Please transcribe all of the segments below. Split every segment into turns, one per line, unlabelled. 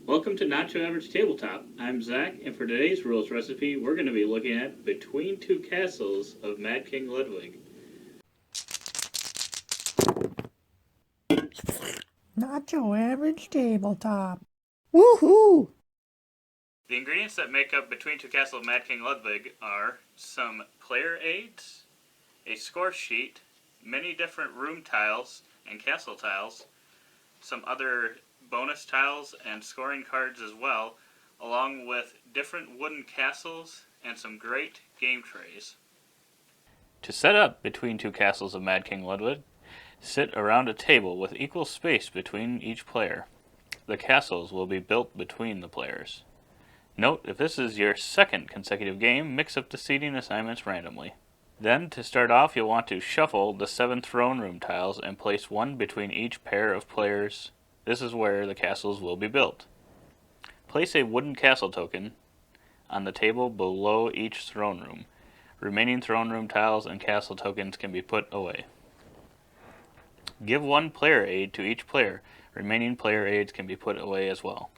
Welcome to Not Too Average Tabletop. I'm Zach, and for today's rules recipe, we're going to be looking at Between Two Castles of Mad King Ludwig.
Not your average tabletop. Woohoo!
The ingredients that make up Between Two Castles of Mad King Ludwig are some player aids, a score sheet, many different room tiles and castle tiles, some other bonus tiles and scoring cards as well, along with different wooden castles and some great game trays. To set up Between Two Castles of Mad King Ludwig, sit around a table with equal space between each player. The castles will be built between the players. Note, if this is your second consecutive game, mix up the seating assignments randomly. Then, to start off, you'll want to shuffle the 7 throne room tiles and place one between each pair of players. This is where the castles will be built. Place a wooden castle token on the table below each throne room. Remaining throne room tiles and castle tokens can be put away. Give one player aid to each player. Remaining player aids can be put away as well.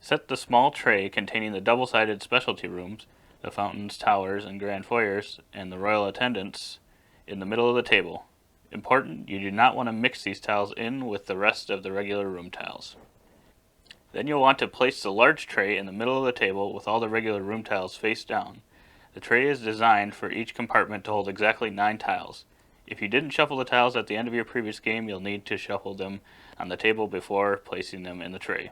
Set the small tray containing the double-sided specialty rooms, the fountains, towers, and grand foyers, and the royal attendants in the middle of the table. Important, you do not want to mix these tiles in with the rest of the regular room tiles. Then you'll want to place the large tray in the middle of the table with all the regular room tiles face down. The tray is designed for each compartment to hold exactly 9 tiles. If you didn't shuffle the tiles at the end of your previous game, you'll need to shuffle them on the table before placing them in the tray.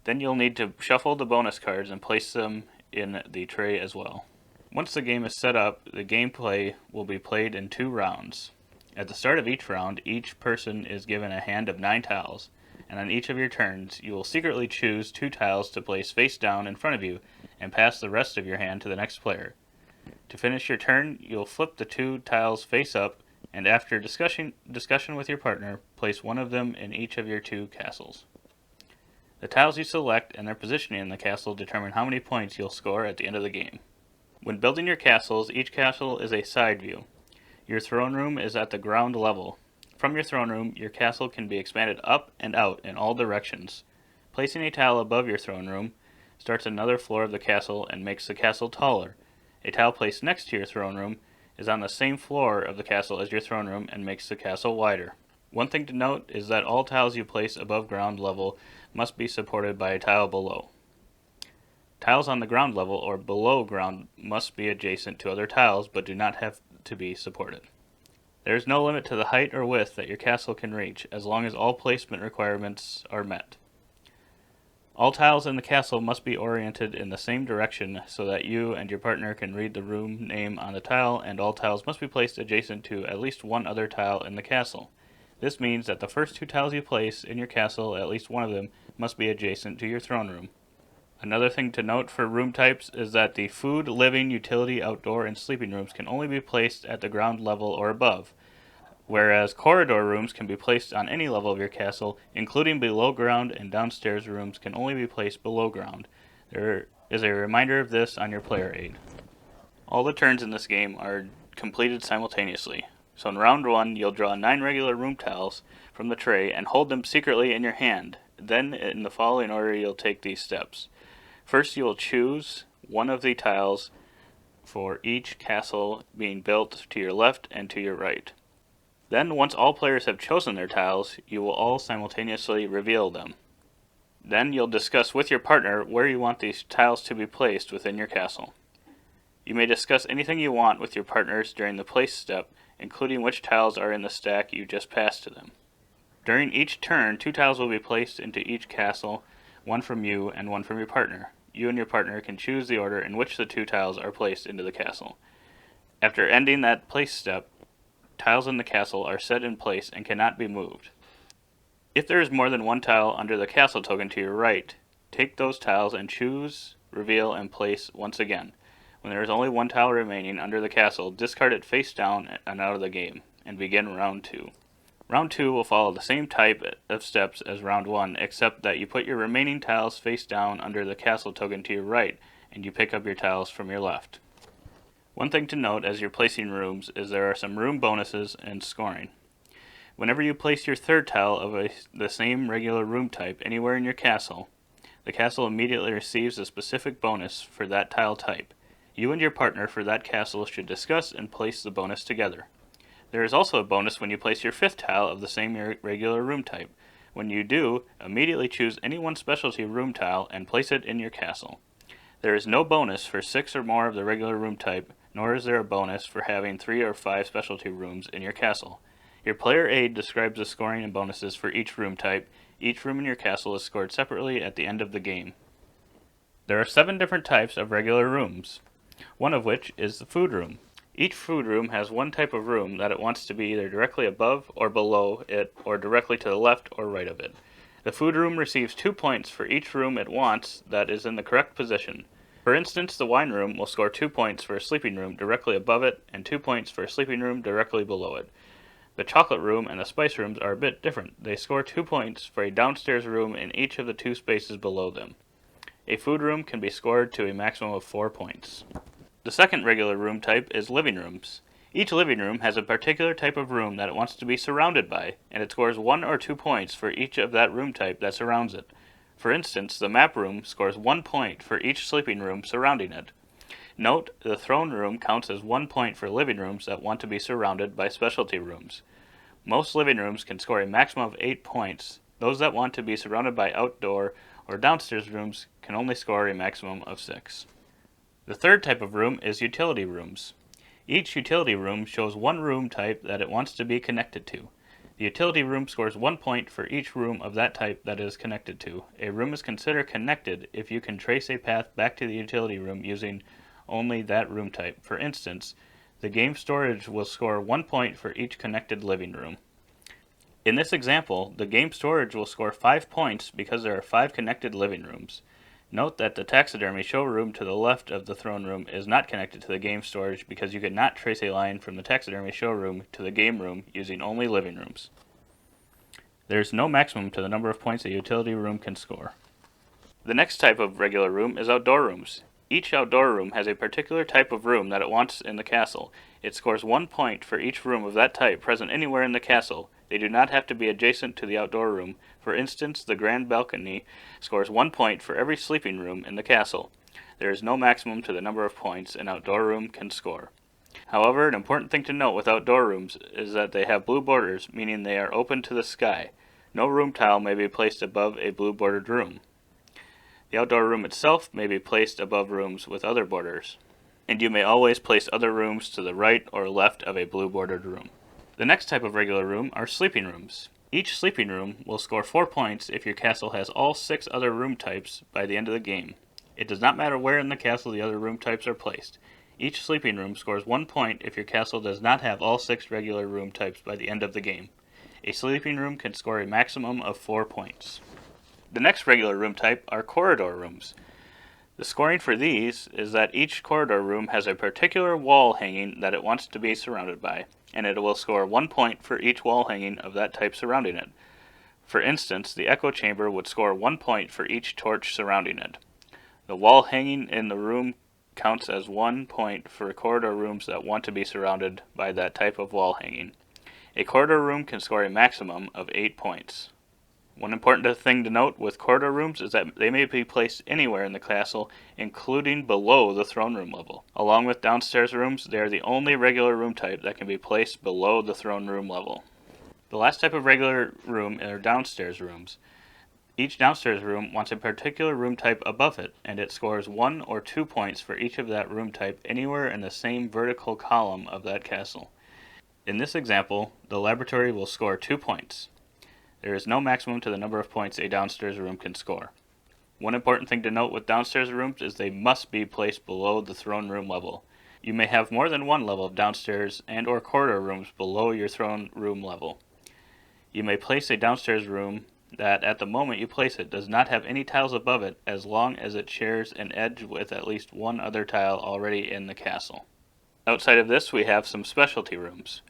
Then you'll need to shuffle the bonus cards and place them in the tray as well. Once the game is set up, the gameplay will be played in 2 rounds. At the start of each round, each person is given a hand of 9 tiles, and on each of your turns, you will secretly choose 2 tiles to place face down in front of you and pass the rest of your hand to the next player. To finish your turn, you'll flip the 2 tiles face up, and after discussion with your partner, place one of them in each of your 2 castles. The tiles you select and their positioning in the castle determine how many points you'll score at the end of the game. When building your castles, each castle is a side view. Your throne room is at the ground level. From your throne room, your castle can be expanded up and out in all directions. Placing a tile above your throne room starts another floor of the castle and makes the castle taller. A tile placed next to your throne room is on the same floor of the castle as your throne room and makes the castle wider. One thing to note is that all tiles you place above ground level must be supported by a tile below. Tiles on the ground level or below ground must be adjacent to other tiles but do not have to be supported. There is no limit to the height or width that your castle can reach as long as all placement requirements are met. All tiles in the castle must be oriented in the same direction so that you and your partner can read the room name on the tile, and all tiles must be placed adjacent to at least one other tile in the castle. This means that the first 2 tiles you place in your castle, at least one of them, must be adjacent to your throne room. Another thing to note for room types is that the food, living, utility, outdoor, and sleeping rooms can only be placed at the ground level or above, whereas corridor rooms can be placed on any level of your castle, including below ground, and downstairs rooms can only be placed below ground. There is a reminder of this on your player aid. All the turns in this game are completed simultaneously. So in round 1, you'll draw 9 regular room tiles from the tray and hold them secretly in your hand. Then, in the following order, you'll take these steps. First, you will choose one of the tiles for each castle being built to your left and to your right. Then, once all players have chosen their tiles, you will all simultaneously reveal them. Then, you'll discuss with your partner where you want these tiles to be placed within your castle. You may discuss anything you want with your partners during the place step, including which tiles are in the stack you just passed to them. During each turn, 2 tiles will be placed into each castle, one from you and one from your partner. You and your partner can choose the order in which the 2 tiles are placed into the castle. After ending that place step, tiles in the castle are set in place and cannot be moved. If there is more than 1 tile under the castle token to your right, take those tiles and choose, reveal, and place once again. When there is only 1 tile remaining under the castle, discard it face down and out of the game, and begin round 2. Round 2 will follow the same type of steps as round 1, except that you put your remaining tiles face down under the castle token to your right, and you pick up your tiles from your left. One thing to note as you're placing rooms is there are some room bonuses and scoring. Whenever you place your third tile of the same regular room type anywhere in your castle, the castle immediately receives a specific bonus for that tile type. You and your partner for that castle should discuss and place the bonus together. There is also a bonus when you place your fifth tile of the same regular room type. When you do, immediately choose any one specialty room tile and place it in your castle. There is no bonus for 6 or more of the regular room type, nor is there a bonus for having 3 or 5 specialty rooms in your castle. Your player aid describes the scoring and bonuses for each room type. Each room in your castle is scored separately at the end of the game. There are 7 different types of regular rooms, one of which is the food room. Each food room has one type of room that it wants to be either directly above or below it, or directly to the left or right of it. The food room receives 2 points for each room it wants that is in the correct position. For instance, the wine room will score 2 points for a sleeping room directly above it, and 2 points for a sleeping room directly below it. The chocolate room and the spice rooms are a bit different. They score 2 points for a downstairs room in each of the 2 spaces below them. A food room can be scored to a maximum of 4 points. The second regular room type is living rooms. Each living room has a particular type of room that it wants to be surrounded by, and it scores 1 or 2 points for each of that room type that surrounds it. For instance, the map room scores 1 point for each sleeping room surrounding it. Note, the throne room counts as 1 point for living rooms that want to be surrounded by specialty rooms. Most living rooms can score a maximum of 8 points. Those that want to be surrounded by outdoor or downstairs rooms can only score a maximum of 6. The third type of room is utility rooms. Each utility room shows one room type that it wants to be connected to. The utility room scores 1 point for each room of that type that it is connected to. A room is considered connected if you can trace a path back to the utility room using only that room type. For instance, the game storage will score 1 point for each connected living room. In this example, the game storage will score 5 points because there are 5 connected living rooms. Note that the taxidermy showroom to the left of the throne room is not connected to the game storage because you could not trace a line from the taxidermy showroom to the game room using only living rooms. There is no maximum to the number of points a utility room can score. The next type of regular room is outdoor rooms. Each outdoor room has a particular type of room that it wants in the castle. It scores 1 point for each room of that type present anywhere in the castle. They do not have to be adjacent to the outdoor room. For instance, the grand balcony scores 1 point for every sleeping room in the castle. There is no maximum to the number of points an outdoor room can score. However, an important thing to note with outdoor rooms is that they have blue borders, meaning they are open to the sky. No room tile may be placed above a blue bordered room. The outdoor room itself may be placed above rooms with other borders, and you may always place other rooms to the right or left of a blue bordered room. The next type of regular room are sleeping rooms. Each sleeping room will score 4 points if your castle has all 6 other room types by the end of the game. It does not matter where in the castle the other room types are placed. Each sleeping room scores 1 point if your castle does not have all 6 regular room types by the end of the game. A sleeping room can score a maximum of 4 points. The next regular room type are corridor rooms. The scoring for these is that each corridor room has a particular wall hanging that it wants to be surrounded by, and it will score 1 point for each wall hanging of that type surrounding it. For instance, the echo chamber would score 1 point for each torch surrounding it. The wall hanging in the room counts as 1 point for corridor rooms that want to be surrounded by that type of wall hanging. A corridor room can score a maximum of 8 points. One important thing to note with corridor rooms is that they may be placed anywhere in the castle, including below the throne room level. Along with downstairs rooms, they are the only regular room type that can be placed below the throne room level. The last type of regular room are downstairs rooms. Each downstairs room wants a particular room type above it, and it scores 1 or 2 points for each of that room type anywhere in the same vertical column of that castle. In this example, the laboratory will score 2 points. There is no maximum to the number of points a downstairs room can score. One important thing to note with downstairs rooms is they must be placed below the throne room level. You may have more than one level of downstairs and or corridor rooms below your throne room level. You may place a downstairs room that, at the moment you place it, does not have any tiles above it as long as it shares an edge with at least one other tile already in the castle. Outside of this, we have some specialty rooms,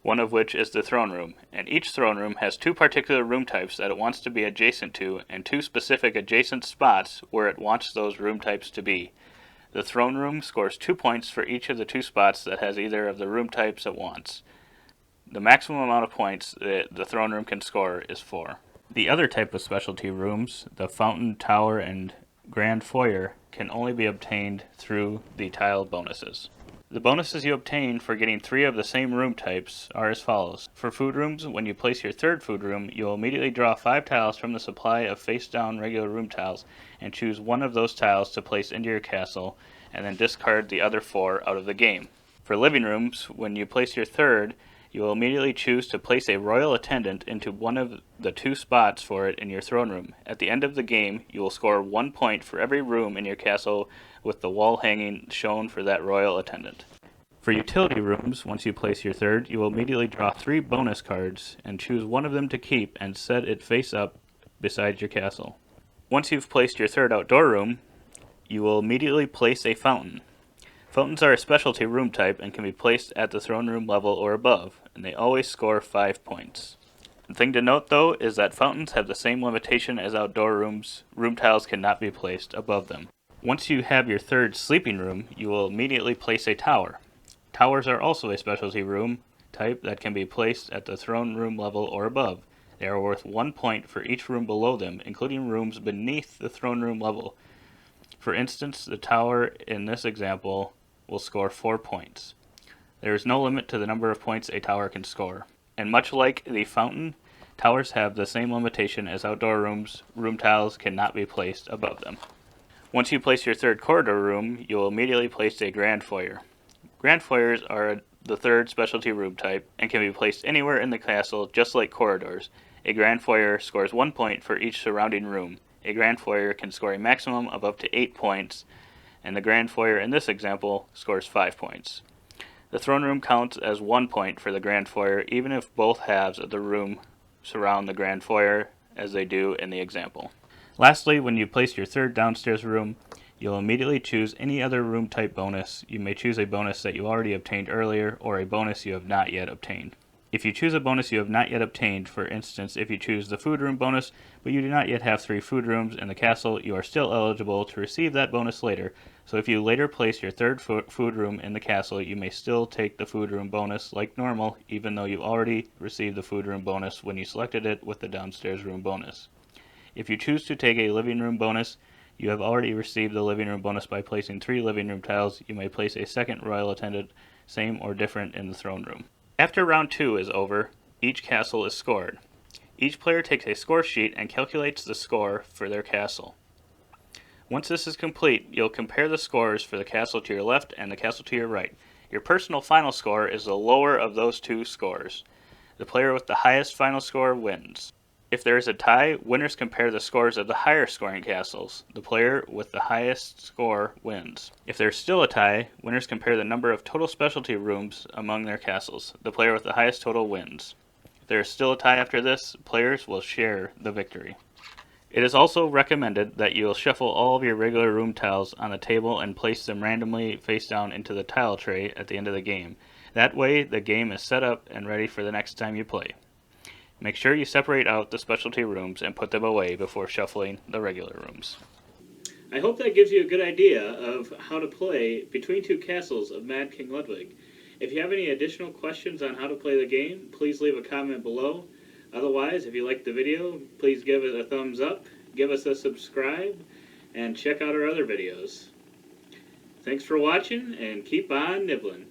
one of which is the throne room, and each throne room has 2 particular room types that it wants to be adjacent to and 2 specific adjacent spots where it wants those room types to be. The throne room scores 2 points for each of the 2 spots that has either of the room types it wants. The maximum amount of points that the throne room can score is 4. The other type of specialty rooms, the fountain, tower, and grand foyer, can only be obtained through the tile bonuses. The bonuses you obtain for getting 3 of the same room types are as follows. For food rooms, when you place your third food room, you will immediately draw 5 tiles from the supply of face-down regular room tiles and choose one of those tiles to place into your castle, and then discard the other 4 out of the game. For living rooms, when you place your third, you will immediately choose to place a royal attendant into one of the 2 spots for it in your throne room. At the end of the game, you will score 1 point for every room in your castle with the wall hanging shown for that royal attendant. For utility rooms, once you place your third, you will immediately draw 3 bonus cards and choose one of them to keep and set it face up beside your castle. Once you've placed your third outdoor room, you will immediately place a fountain. Fountains are a specialty room type and can be placed at the throne room level or above, and they always score 5 points. The thing to note, though, is that fountains have the same limitation as outdoor rooms. Room tiles cannot be placed above them. Once you have your third sleeping room, you will immediately place a tower. Towers are also a specialty room type that can be placed at the throne room level or above. They are worth 1 point for each room below them, including rooms beneath the throne room level. For instance, the tower in this example will score 4 points. There is no limit to the number of points a tower can score. And much like the fountain, towers have the same limitation as outdoor rooms. Room tiles cannot be placed above them. Once you place your third corridor room, you will immediately place a grand foyer. Grand foyers are the third specialty room type and can be placed anywhere in the castle, just like corridors. A grand foyer scores 1 point for each surrounding room. A grand foyer can score a maximum of up to 8 points, and the grand foyer in this example scores 5 points. The throne room counts as 1 point for the grand foyer, even if both halves of the room surround the grand foyer, as they do in the example. Lastly, when you place your third downstairs room, you'll immediately choose any other room type bonus. You may choose a bonus that you already obtained earlier, or a bonus you have not yet obtained. If you choose a bonus you have not yet obtained, for instance, if you choose the food room bonus, but you do not yet have 3 food rooms in the castle, you are still eligible to receive that bonus later. So if you later place your third food room in the castle, you may still take the food room bonus like normal, even though you already received the food room bonus when you selected it with the downstairs room bonus. If you choose to take a living room bonus, you have already received the living room bonus by placing 3 living room tiles. You may place a second royal attendant, same or different, in the throne room. After round 2 is over, each castle is scored. Each player takes a score sheet and calculates the score for their castle. Once this is complete, you'll compare the scores for the castle to your left and the castle to your right. Your personal final score is the lower of those 2 scores. The player with the highest final score wins. If there is a tie, winners compare the scores of the higher scoring castles. The player with the highest score wins. If there is still a tie, winners compare the number of total specialty rooms among their castles. The player with the highest total wins. If there is still a tie after this, players will share the victory. It is also recommended that you will shuffle all of your regular room tiles on the table and place them randomly face down into the tile tray at the end of the game. That way, the game is set up and ready for the next time you play. Make sure you separate out the specialty rooms and put them away before shuffling the regular rooms. I hope that gives you a good idea of how to play Between Two Castles of Mad King Ludwig. If you have any additional questions on how to play the game, please leave a comment below. Otherwise, if you liked the video, please give it a thumbs up, give us a subscribe, and check out our other videos. Thanks for watching, and keep on nibbling.